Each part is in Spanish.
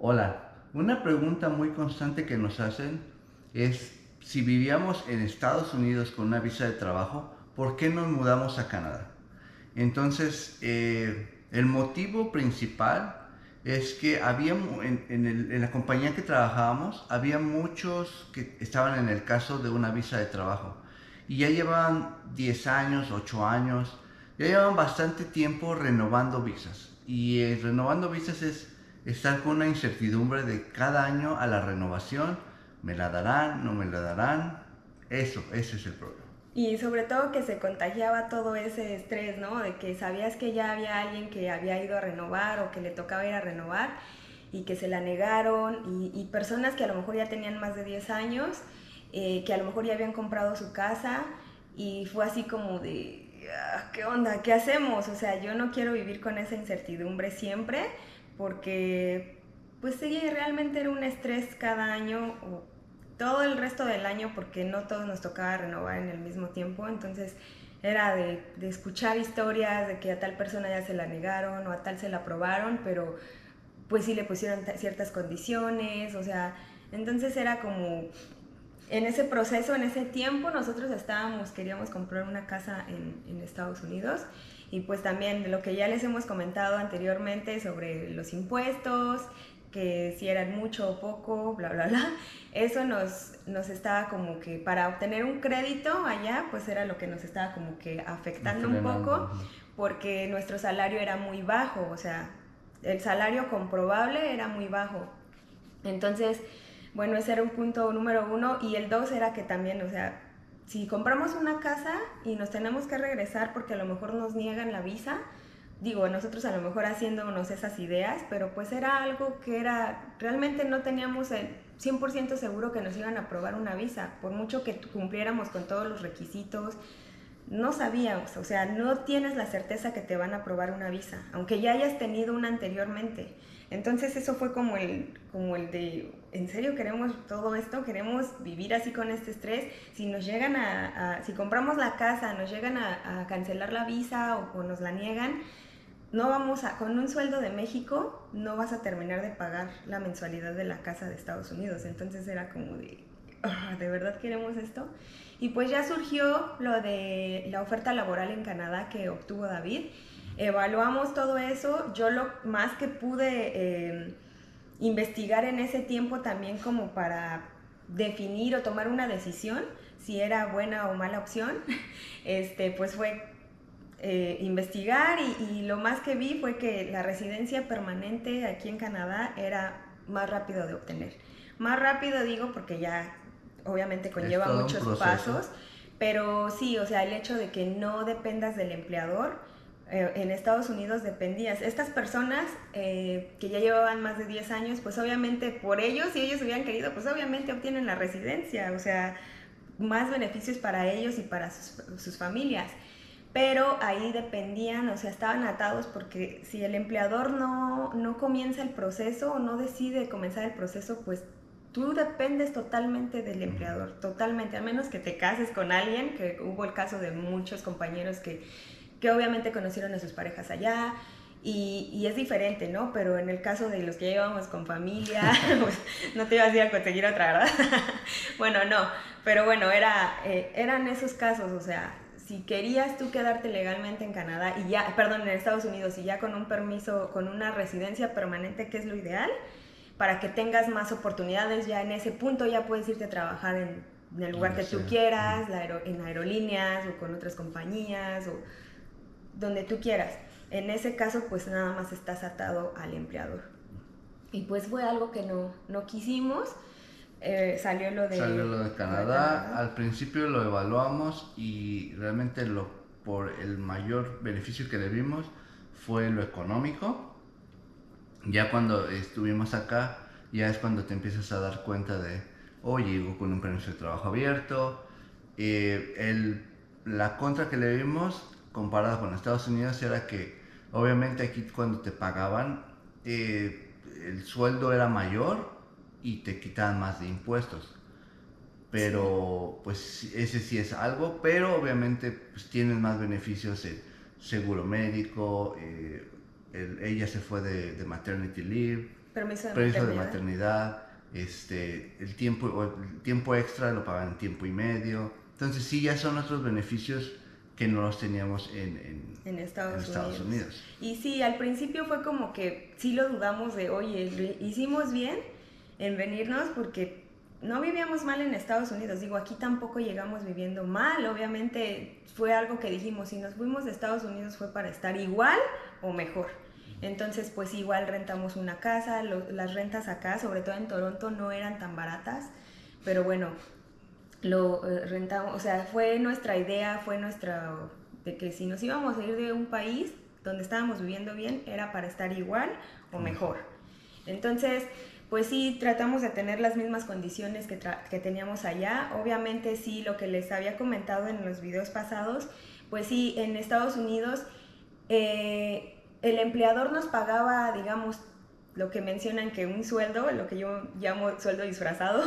Hola, una pregunta muy constante que nos hacen es si vivíamos en Estados Unidos con una visa de trabajo, ¿por qué nos mudamos a Canadá? Entonces, el motivo principal es que en la compañía que trabajábamos, había muchos que estaban en el caso de una visa de trabajo y ya llevaban 10 años, 8 años, ya llevaban bastante tiempo renovando visas. Y renovando visas es estar con una incertidumbre de cada año a la renovación, ¿me la darán? ¿No me la darán? Ese es el problema. Y sobre todo que se contagiaba todo ese estrés, ¿no? De que sabías que ya había alguien que había ido a renovar o que le tocaba ir a renovar y que se la negaron y personas que a lo mejor ya tenían más de 10 años, que a lo mejor ya habían comprado su casa y fue así como de, ¿qué onda? ¿Qué hacemos? O sea, yo no quiero vivir con esa incertidumbre siempre porque pues sí, realmente era un estrés cada año o todo el resto del año porque no todos nos tocaba renovar en el mismo tiempo, entonces era de escuchar historias de que a tal persona ya se la negaron o a tal se la aprobaron, pero pues sí le pusieron ciertas condiciones, o sea, entonces era como en ese proceso, en ese tiempo, nosotros queríamos comprar una casa en Estados Unidos y pues también de lo que ya les hemos comentado anteriormente sobre los impuestos, que si eran mucho o poco, bla, bla, bla, eso nos estaba como que para obtener un crédito allá, pues era lo que nos estaba como que afectando un Frenando. poco porque nuestro salario era muy bajo, o sea, el salario comprobable era muy bajo. Entonces, bueno, ese era un punto número uno. Y el dos era que también, o sea, si compramos una casa y nos tenemos que regresar porque a lo mejor nos niegan la visa, digo, nosotros a lo mejor haciéndonos esas ideas, pero pues era algo que era, realmente no teníamos el 100% seguro que nos iban a aprobar una visa, por mucho que cumpliéramos con todos los requisitos, no sabíamos, o sea, no tienes la certeza que te van a aprobar una visa, aunque ya hayas tenido una anteriormente. Entonces eso fue como el de, ¿en serio queremos todo esto? ¿Queremos vivir así con este estrés? Si nos llegan si compramos la casa, nos llegan a cancelar la visa o nos la niegan, no vamos a, con un sueldo de México, no vas a terminar de pagar la mensualidad de la casa de Estados Unidos. Entonces era como ¿de verdad queremos esto? Y pues ya surgió lo de la oferta laboral en Canadá que obtuvo David. Evaluamos todo eso. Yo lo más que pude investigar en ese tiempo también como para definir o tomar una decisión si era buena o mala opción, pues fue investigar y lo más que vi fue que la residencia permanente aquí en Canadá era más rápido de obtener. Más rápido digo porque ya obviamente Es conlleva todo un muchos proceso. pasos, pero sí, o sea, el hecho de que no dependas del empleador, en Estados Unidos dependías. Estas personas que ya llevaban más de 10 años, pues obviamente por ellos, si ellos hubieran querido, pues obviamente obtienen la residencia, o sea, más beneficios para ellos y para sus familias. Pero ahí dependían, o sea, estaban atados porque si el empleador no comienza el proceso o no decide comenzar el proceso, pues tú dependes totalmente del empleador, totalmente, a menos que te cases con alguien, que hubo el caso de muchos compañeros que obviamente conocieron a sus parejas allá, y es diferente, ¿no? Pero en el caso de los que llevamos con familia, pues no te ibas a ir a conseguir otra, ¿verdad? Bueno, no, pero bueno, eran esos casos, o sea, si querías tú quedarte legalmente en Canadá y ya, perdón, en Estados Unidos y ya con un permiso, con una residencia permanente, que es lo ideal, para que tengas más oportunidades, ya en ese punto ya puedes irte a trabajar en el lugar Donde que tú sea. quieras, en aerolíneas o con otras compañías o donde tú quieras. En ese caso, pues nada más estás atado al empleador. Y pues fue algo que no quisimos. Salió Salió lo de lo de Canadá. Canadá. Al principio lo evaluamos y realmente por el mayor beneficio que le vimos fue lo económico. Ya cuando estuvimos acá, ya es cuando te empiezas a dar cuenta de, oye, llego con un permiso de trabajo abierto. La contra que le vimos comparada con Estados Unidos era que obviamente aquí cuando te pagaban, el sueldo era mayor y te quitaban más de impuestos. Sí. Pero pues ese sí es algo, pero obviamente pues tienes más beneficios, seguro médico, ella se fue de maternity leave, Permiso de permiso de maternidad. maternidad, el tiempo extra lo pagan en tiempo y medio. Entonces sí, ya son otros beneficios que no los teníamos En en Estados Estados Unidos. Unidos. Y sí, al principio fue como que sí lo dudamos de, oye, hicimos bien en venirnos porque no vivíamos mal en Estados Unidos. Digo, aquí tampoco llegamos viviendo mal. Obviamente fue algo que dijimos, si nos fuimos de Estados Unidos fue para estar igual o mejor. Entonces, pues igual rentamos una casa. Las rentas acá, sobre todo en Toronto, no eran tan baratas. Pero bueno, lo rentamos, o sea, fue nuestra idea, fue nuestra, de que si nos íbamos a ir de un país donde estábamos viviendo bien, era para estar igual o mejor. Entonces, pues sí, tratamos de tener las mismas condiciones que teníamos allá. Obviamente sí, lo que les había comentado en los videos pasados, pues sí, en Estados Unidos el empleador nos pagaba, digamos, lo que mencionan que un sueldo, lo que yo llamo sueldo disfrazado,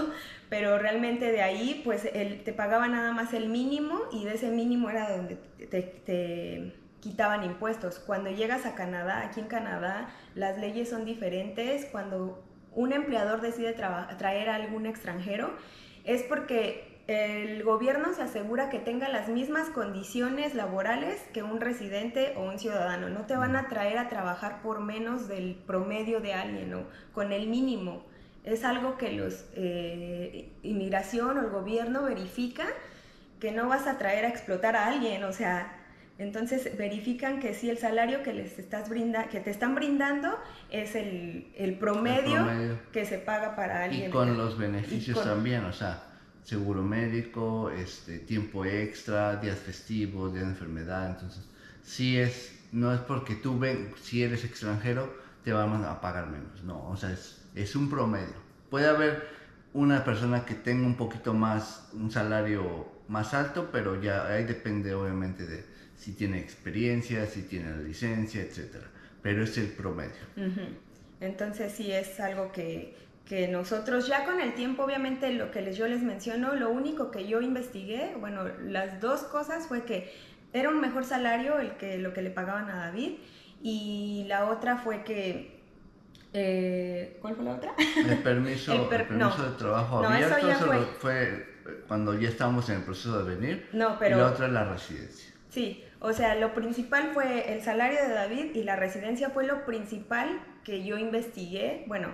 pero realmente de ahí pues te pagaba nada más el mínimo y de ese mínimo era donde te quitaban impuestos. Cuando llegas a Canadá, aquí en Canadá las leyes son diferentes. Cuando un empleador decide traer a algún extranjero es porque el gobierno se asegura que tenga las mismas condiciones laborales que un residente o un ciudadano. No te van a traer a trabajar por menos del promedio de alguien o con el mínimo. Es algo que los inmigración o el gobierno verifica, que no vas a traer a explotar a alguien, o sea, entonces verifican que sí el salario que les que te están brindando es el promedio que se paga para alguien. Y con los beneficios también, o sea, seguro médico, tiempo extra, días festivos, días de enfermedad. Entonces, sí no es porque si eres extranjero, te van a pagar menos. No, o sea, es un promedio. Puede haber una persona que tenga un salario más alto, pero ya ahí depende obviamente de si tiene experiencia, si tiene la licencia, etcétera. Pero es el promedio. Entonces sí es algo que nosotros ya con el tiempo, obviamente lo que yo les menciono, lo único que yo investigué, bueno, las dos cosas fue que era un mejor salario lo que le pagaban a David, y la otra fue que ¿cuál fue la otra? El permiso de trabajo abierto, eso ya fue cuando ya estábamos en el proceso de venir. No, y la pero otra es la residencia. sí, o sea, lo principal fue el salario de David y la residencia fue lo principal que yo investigué, bueno,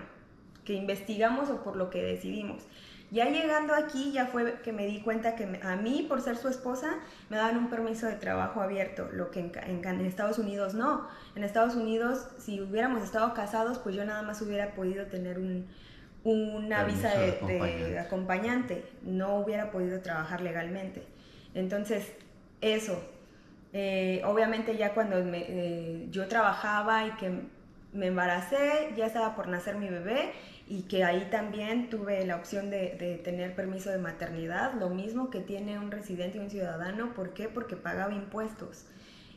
que investigamos o por lo que decidimos. Ya llegando aquí ya fue que me di cuenta que a mí, por ser su esposa, me daban un permiso de trabajo abierto, lo que en Estados Unidos no. En Estados Unidos, si hubiéramos estado casados, pues yo nada más hubiera podido tener una visa de acompañante, no hubiera podido trabajar legalmente. Entonces, eso. Obviamente ya cuando yo trabajaba y que me embaracé, ya estaba por nacer mi bebé y que ahí también tuve la opción de tener permiso de maternidad, lo mismo que tiene un residente y un ciudadano. ¿Por qué? Porque pagaba impuestos.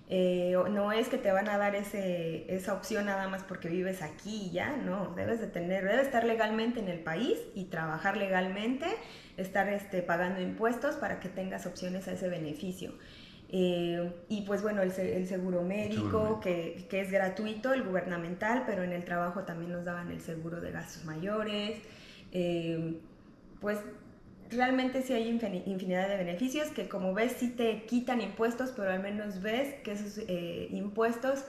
No es que te van a dar esa opción nada más porque vives aquí y ya, no, debes estar legalmente en el país y trabajar legalmente, estar pagando impuestos para que tengas opciones a ese beneficio. Y pues bueno, el seguro médico, que es gratuito, el gubernamental, pero en el trabajo también nos daban el seguro de gastos mayores. Pues realmente sí hay infinidad de beneficios que, como ves, sí te quitan impuestos, pero al menos ves que esos impuestos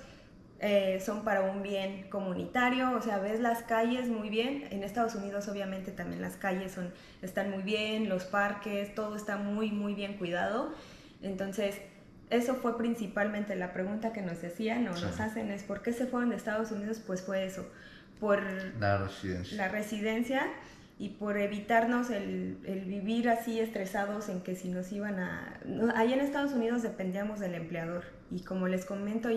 son para un bien comunitario. O sea, ves las calles muy bien. En Estados Unidos obviamente también las calles están muy bien, los parques, todo está muy muy bien cuidado. Entonces eso fue principalmente la pregunta que nos decían o nos hacen, es ¿por qué se fueron de Estados Unidos? Pues fue eso, por la residencia y por evitarnos el vivir así estresados en que si nos iban a... Allá en Estados Unidos dependíamos del empleador, y como les comento,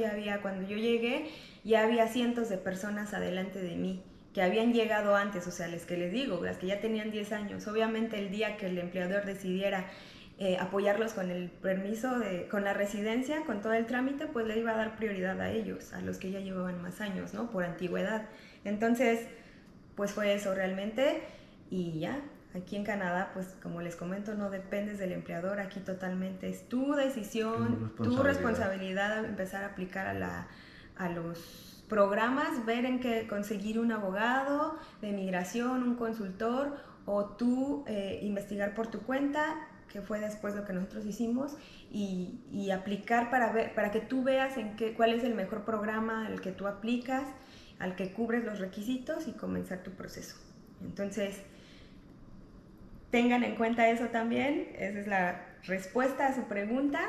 cuando yo llegué, ya había cientos de personas adelante de mí que habían llegado antes, o sea, las que les digo, las que ya tenían 10 años. Obviamente el día que el empleador decidiera apoyarlos con el permiso, con la residencia, con todo el trámite, pues le iba a dar prioridad a ellos, a los que ya llevaban más años, ¿no? Por antigüedad. Entonces, pues fue eso realmente. Y ya, aquí en Canadá, pues como les comento, no dependes del empleador, aquí totalmente es tu decisión, tu responsabilidad empezar a aplicar a los programas, ver en qué conseguir un abogado de migración, un consultor, o tú investigar por tu cuenta, que fue después lo que nosotros hicimos, y aplicar para que tú veas cuál es el mejor programa al que tú aplicas, al que cubres los requisitos y comenzar tu proceso. Entonces, tengan en cuenta eso también. Esa es la respuesta a su pregunta.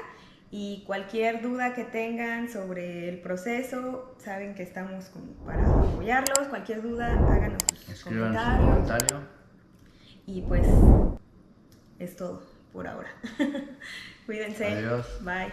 Y cualquier duda que tengan sobre el proceso, saben que estamos para apoyarlos. Cualquier duda, háganos sus comentarios. Su comentario. Y pues es todo por ahora. Cuídense. Adiós. Bye.